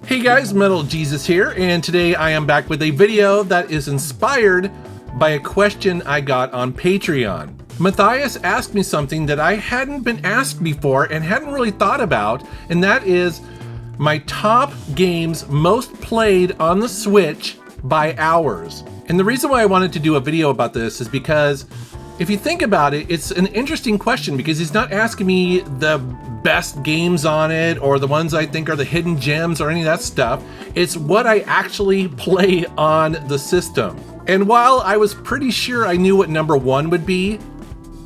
Hey guys, Metal Jesus here, and today I am back with a video that is inspired by a question I got on Patreon. Matthias asked me something that I hadn't been asked before and hadn't really thought about, and that is my top games most played on the Switch by hours. And the reason why I wanted to do a video about this is because if you think about it, it's an interesting question because he's not asking me the best games on it or the ones I think are the hidden gems or any of that stuff. It's what I actually play on the system. And while I was pretty sure I knew what number one would be,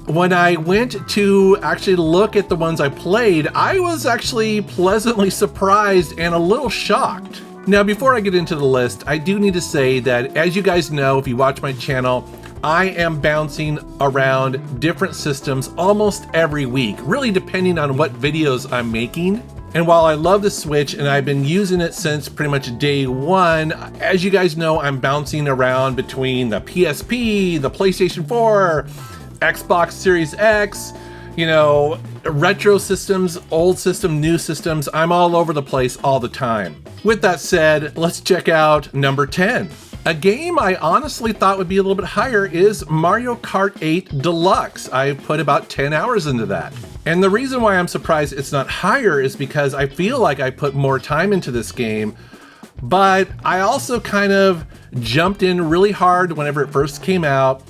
when I went to actually look at the ones I played, I was actually pleasantly surprised and a little shocked. Now, before I get into the list, I do need to say that, as you guys know, if you watch my channel, I am bouncing around different systems almost every week, really depending on what videos I'm making. And while I love the Switch and I've been using it since pretty much day one, as you guys know, I'm bouncing around between the PSP, the PlayStation 4, Xbox Series X, you know, retro systems, old system, new systems. I'm all over the place all the time. With that said, let's check out number 10. A game I honestly thought would be a little bit higher is Mario Kart 8 Deluxe. I put about 10 hours into that. And the reason why I'm surprised it's not higher is because I feel like I put more time into this game, but I also kind of jumped in really hard whenever it first came out,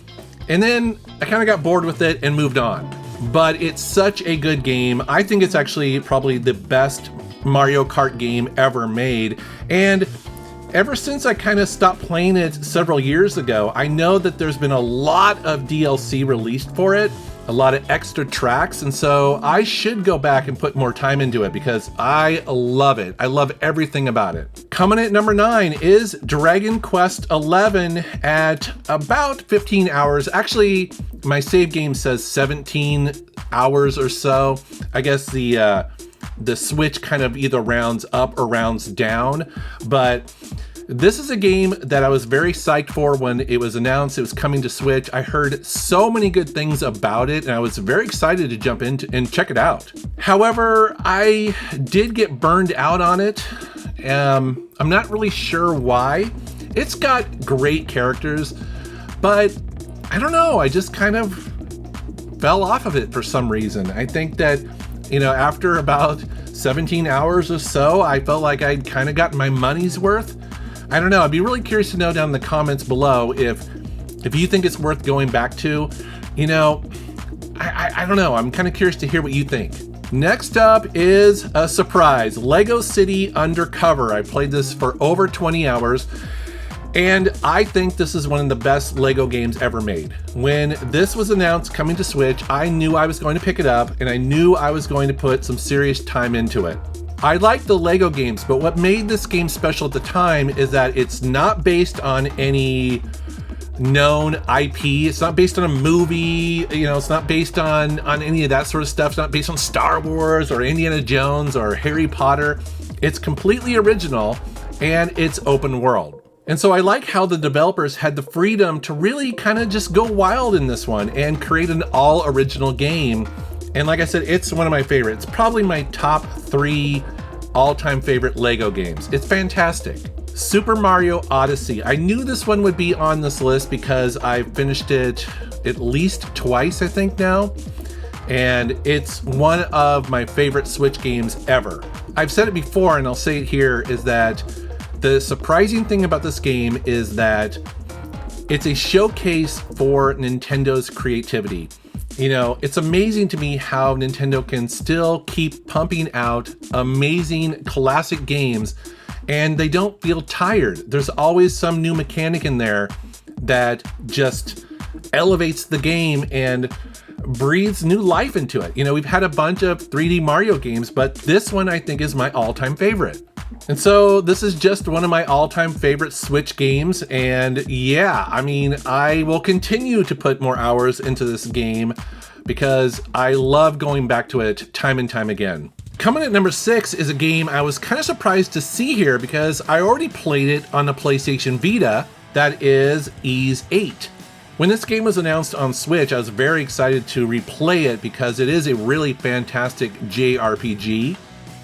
and then I kind of got bored with it and moved on. But it's such a good game. I think it's actually probably the best Mario Kart game ever made. And ever since I kind of stopped playing it several years ago, I know that there's been a lot of DLC released for it, a lot of extra tracks, and so I should go back and put more time into it because I love it. I love everything about it. Coming at number 9 is Dragon Quest XI at about 15 hours. Actually, my save game says 17 hours or so. I guess the Switch kind of either rounds up or rounds down, but this is a game that I was very psyched for when it was announced it was coming to Switch. I heard so many good things about it and I was very excited to jump in and check it out. However, I did get burned out on it. I'm not really sure why. It's got great characters, but I don't know, I just kind of fell off of it for some reason. I think that, you know, after about 17 hours or so, I felt like I'd kind of gotten my money's worth. I don't know, I'd be really curious to know down in the comments below if you think it's worth going back to. You know, I don't know, I'm kind of curious to hear what you think. Next up is a surprise, Lego City Undercover. I played this for over 20 hours. And I think this is one of the best Lego games ever made. When this was announced coming to Switch, I knew I was going to pick it up and I knew I was going to put some serious time into it. I like the Lego games, but what made this game special at the time is that it's not based on any known IP. It's not based on a movie, you know, it's not based on any of that sort of stuff. It's not based on Star Wars or Indiana Jones or Harry Potter. It's completely original and it's open world. And so I like how the developers had the freedom to really kind of just go wild in this one and create an all original game. And like I said, it's one of my favorites. Probably my top 3 all-time favorite Lego games. It's fantastic. Super Mario Odyssey. I knew this one would be on this list because I've finished it at least twice, I think now. And it's one of my favorite Switch games ever. I've said it before and I'll say it here, is that the surprising thing about this game is that it's a showcase for Nintendo's creativity. You know, it's amazing to me how Nintendo can still keep pumping out amazing classic games and they don't feel tired. There's always some new mechanic in there that just elevates the game and breathes new life into it. You know, we've had a bunch of 3D Mario games, but this one I think is my all-time favorite. And so this is just one of my all-time favorite Switch games, and yeah, I mean, I will continue to put more hours into this game because I love going back to it time and time again. Coming at number 6 is a game I was kind of surprised to see here because I already played it on the PlayStation Vita. That is Ys 8. When this game was announced on Switch, I was very excited to replay it because it is a really fantastic JRPG.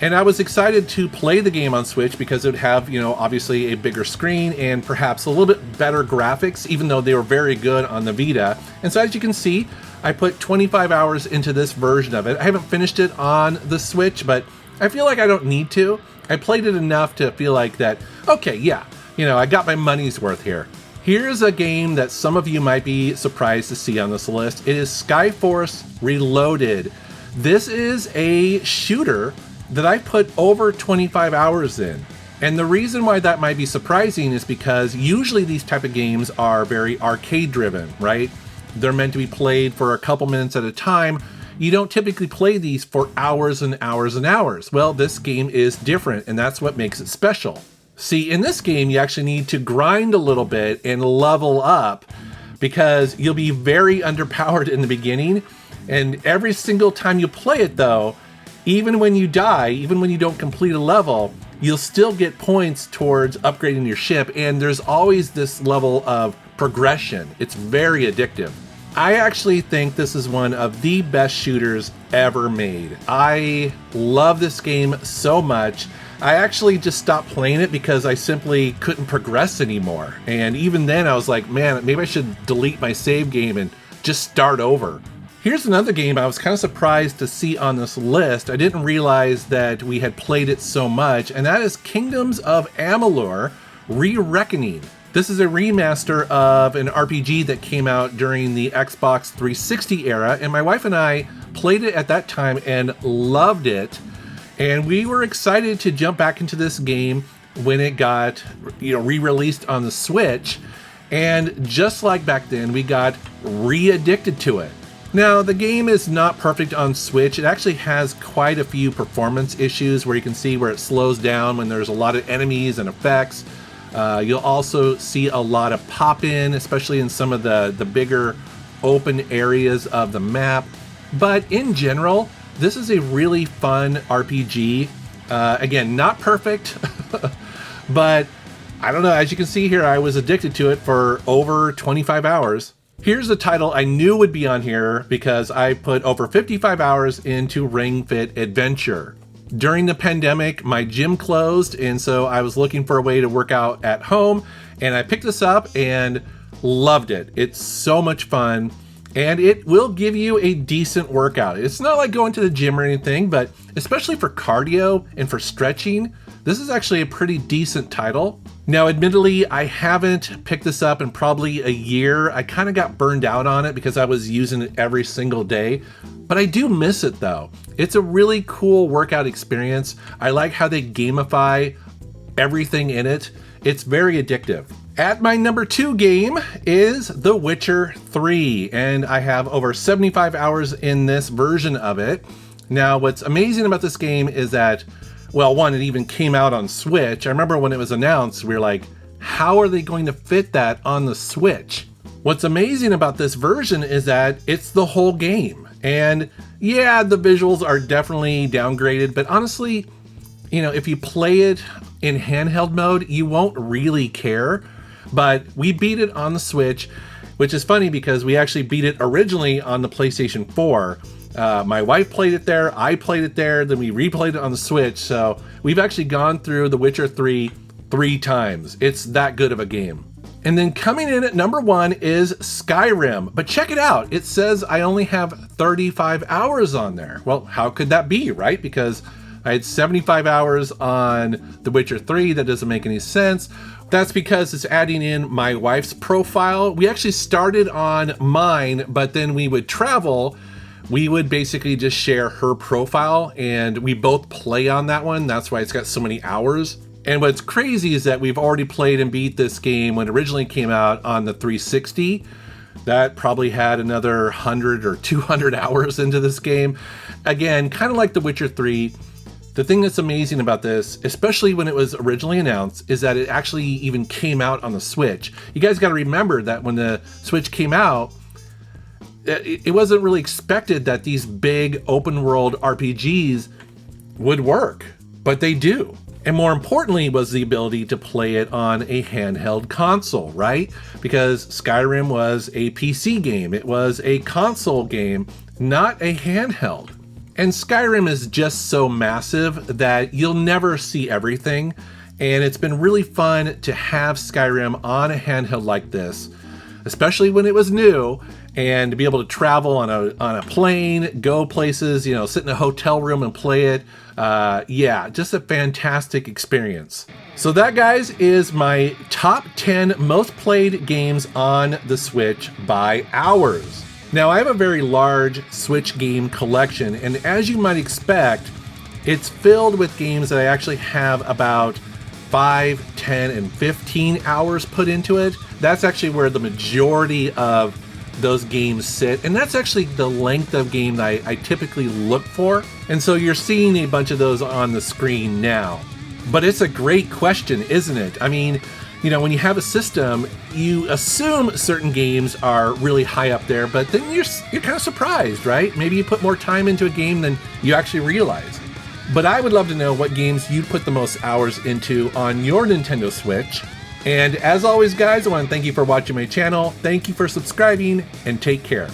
And I was excited to play the game on Switch because it would have, you know, obviously a bigger screen and perhaps a little bit better graphics, even though they were very good on the Vita. And so as you can see, I put 25 hours into this version of it. I haven't finished it on the Switch, but I feel like I don't need to. I played it enough to feel like that, okay, yeah, you know, I got my money's worth here. Here's a game that some of you might be surprised to see on this list. It is Skyforce Reloaded. This is a shooter that I put over 25 hours in. And the reason why that might be surprising is because usually these type of games are very arcade driven, right? They're meant to be played for a couple minutes at a time. You don't typically play these for hours and hours and hours. Well, this game is different, and that's what makes it special. See, in this game, you actually need to grind a little bit and level up because you'll be very underpowered in the beginning. And every single time you play it though, even when you die, even when you don't complete a level, you'll still get points towards upgrading your ship, and there's always this level of progression. It's very addictive. I actually think this is one of the best shooters ever made. I love this game so much. I actually just stopped playing it because I simply couldn't progress anymore. And even then I was like, man, maybe I should delete my save game and just start over. Here's another game I was kind of surprised to see on this list. I didn't realize that we had played it so much, and that is Kingdoms of Amalur: Re-Reckoning. This is a remaster of an RPG that came out during the Xbox 360 era, and my wife and I played it at that time and loved it. And we were excited to jump back into this game when it got, you know, re-released on the Switch. And just like back then, we got re-addicted to it. Now, the game is not perfect on Switch. It actually has quite a few performance issues where you can see where it slows down when there's a lot of enemies and effects. You'll also see a lot of pop-in, especially in some of the bigger open areas of the map. But in general, this is a really fun RPG. Again, not perfect, but I don't know. As you can see here, I was addicted to it for over 25 hours. Here's a title I knew would be on here because I put over 55 hours into Ring Fit Adventure. During the pandemic, my gym closed, and so I was looking for a way to work out at home, and I picked this up and loved it. It's so much fun, and it will give you a decent workout. It's not like going to the gym or anything, but especially for cardio and for stretching, this is actually a pretty decent title. Now, admittedly, I haven't picked this up in probably a year. I kind of got burned out on it because I was using it every single day, but I do miss it though. It's a really cool workout experience. I like how they gamify everything in it. It's very addictive. At my number 2 game is The Witcher 3, and I have over 75 hours in this version of it. Now, what's amazing about this game is that, well, one, it even came out on Switch. I remember when it was announced, we were like, how are they going to fit that on the Switch? What's amazing about this version is that it's the whole game. And yeah, the visuals are definitely downgraded, but honestly, you know, if you play it in handheld mode, you won't really care. But we beat it on the Switch, which is funny because we actually beat it originally on the PlayStation 4. My wife played it there, I played it there, then we replayed it on the Switch. So we've actually gone through The Witcher 3 times. It's that good of a game. And then coming in at number 1 is Skyrim. But check it out. It says I only have 35 hours on there. Well, how could that be, right? Because I had 75 hours on The Witcher 3. That doesn't make any sense. That's because it's adding in my wife's profile. We actually started on mine, but then we would travel. We would basically just share her profile, and we both play on that one. That's why it's got so many hours. And what's crazy is that we've already played and beat this game when it originally came out on the 360. That probably had another 100 or 200 hours into this game. Again, kind of like The Witcher 3. The thing that's amazing about this, especially when it was originally announced, is that it actually even came out on the Switch. You guys got to remember that when the Switch came out, it wasn't really expected that these big open world RPGs would work, but they do. And more importantly was the ability to play it on a handheld console, right? Because Skyrim was a PC game. It was a console game, not a handheld. And Skyrim is just so massive that you'll never see everything. And it's been really fun to have Skyrim on a handheld like this, especially when it was new, and to be able to travel on a plane, go places, you know, sit in a hotel room and play it. Yeah, just a fantastic experience. So that, guys, is my top 10 most played games on the Switch by hours. Now, I have a very large Switch game collection, and as you might expect, it's filled with games that I actually have about 5, 10, and 15 hours put into it. That's actually where the majority of those games sit, and that's actually the length of game that I typically look for. And so you're seeing a bunch of those on the screen now. But it's a great question, isn't it? I mean, you know, when you have a system, you assume certain games are really high up there, but then you're kind of surprised, right? Maybe you put more time into a game than you actually realize. But I would love to know what games you put the most hours into on your Nintendo Switch. And as always, guys, I want to thank you for watching my channel. Thank you for subscribing, and take care.